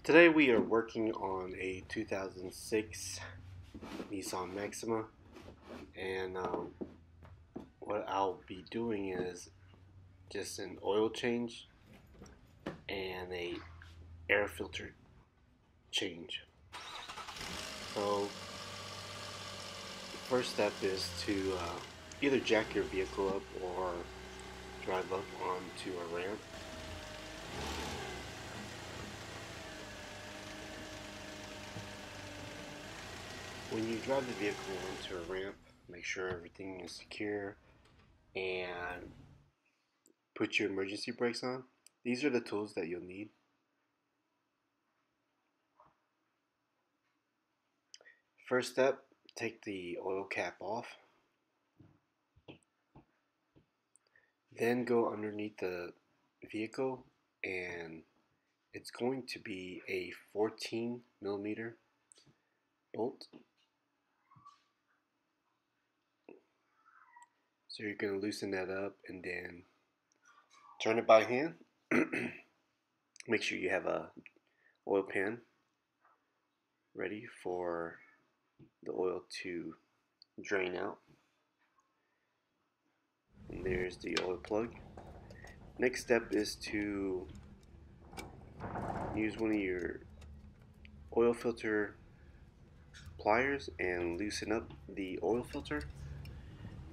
Today we are working on a 2006 Nissan Maxima, and what I'll be doing is just an oil change and a air filter change. So the first step is to either jack your vehicle up or drive up onto a ramp. When you drive the vehicle onto a ramp, make sure everything is secure and put your emergency brakes on. These are the tools that you'll need. First step, take the oil cap off. Then go underneath the vehicle, and it's going to be a 14mm bolt. So you're going to loosen that up and then turn it by hand. Make sure you have a oil pan ready for the oil to drain out. And there's the oil plug. Next step is to use one of your oil filter pliers and loosen up the oil filter.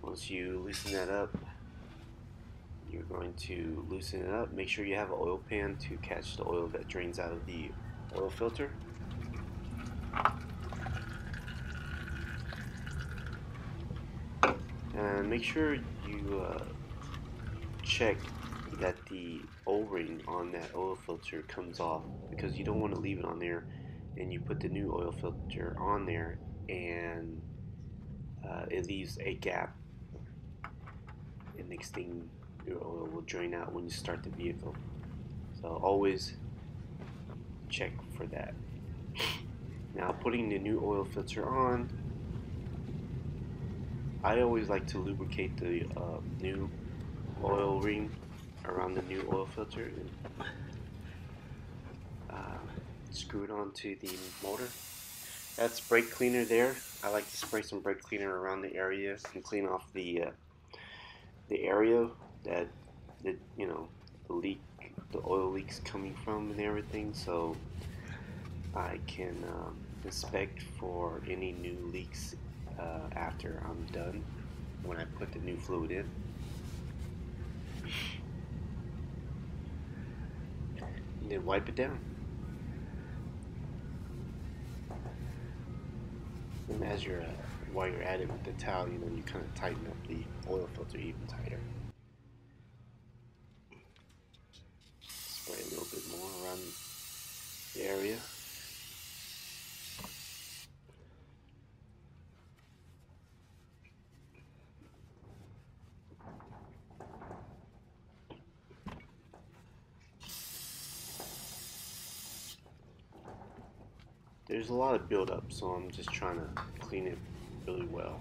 Once you loosen that up, you're going to loosen it up. Make sure you have an oil pan to catch the oil that drains out of the oil filter. And make sure you check that the O-ring on that oil filter comes off, because you don't want to leave it on there and you put the new oil filter on there and it leaves a gap, and next thing your oil will drain out when you start the vehicle. So always check for that. Now, putting the new oil filter on, I always like to lubricate the new oil ring around the new oil filter and screw it onto the motor. That's brake cleaner there. I like to spray some brake cleaner around the area and clean off the area that the leak, the oil leaks coming from and everything, so I can inspect for any new leaks after I'm done, when I put the new fluid in. And then wipe it down. And as you're while you're at it with the towel, you kind of tighten up the oil filter even tighter. Spray a little bit more around the area. There's a lot of buildup, so I'm just trying to clean it really well.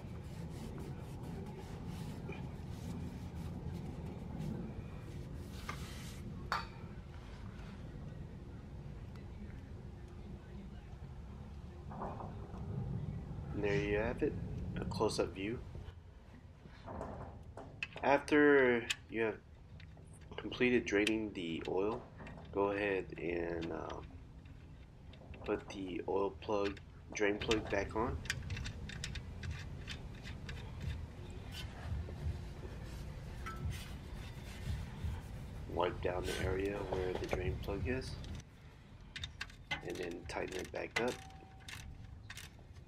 And there you have it, a close-up view. After you have completed draining the oil, go ahead and put the oil plug, drain plug back on. Wipe down the area where the drain plug is, and then tighten it back up.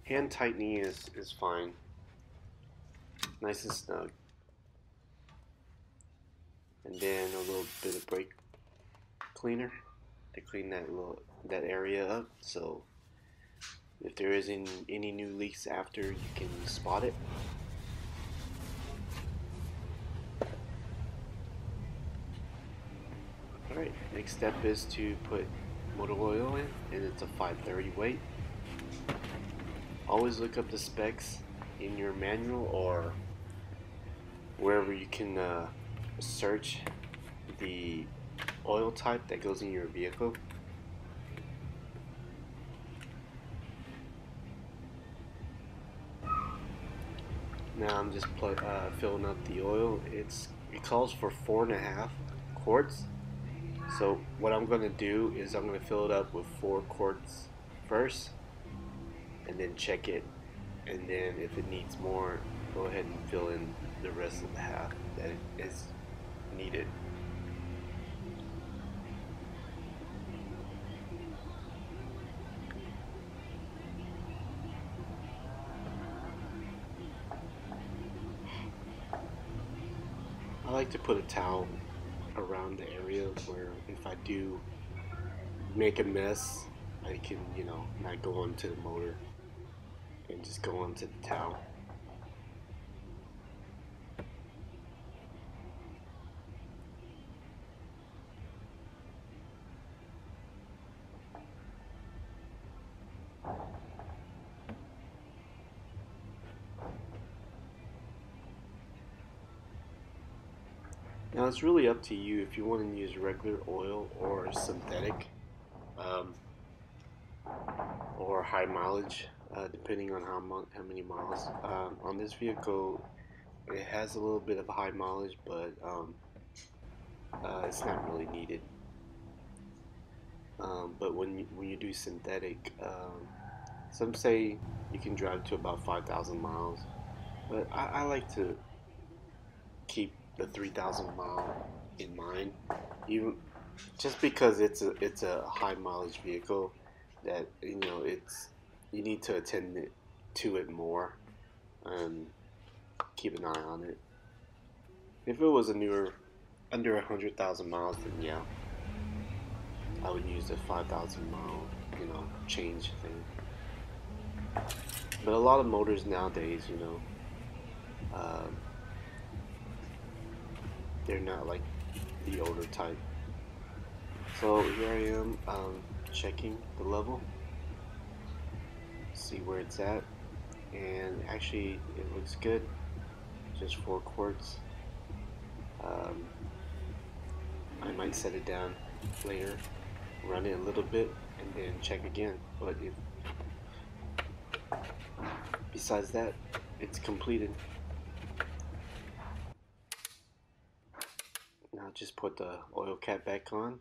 Hand tightening is fine, nice and snug. And then a little bit of brake cleaner to clean that area up, so if there is any new leaks after, you can spot it. Alright, next step is to put motor oil in, and it's a 530 weight. Always look up the specs in your manual or wherever you can search the oil type that goes in your vehicle. Now I'm just filling up the oil. It calls for 4.5 quarts. So what I'm gonna do is I'm gonna fill it up with 4 quarts first, and then check it. And then if it needs more, go ahead and fill in the rest of the half that is needed. I like to put a towel around the area where if I do make a mess, I can, not go onto the motor and just go onto the towel. Now it's really up to you if you want to use regular oil or synthetic, um, or high mileage, depending on how many miles. On this vehicle, it has a little bit of high mileage, but it's not really needed. But when you do synthetic, some say you can drive to about 5,000 miles, but I like to keep the 3,000 mile in mind, even just because it's a high mileage vehicle that it's you need to to it more and keep an eye on it. If it was a newer under 100,000 miles, then yeah, I would use the 5,000 mile change thing. But a lot of motors nowadays, um, they're not like the older type. So here I am, checking the level, see where it's at, and actually it looks good. Just 4 quarts. Um, I might set it down later, run it a little bit, and then check again. But besides that, it's completed. Now just put the oil cap back on.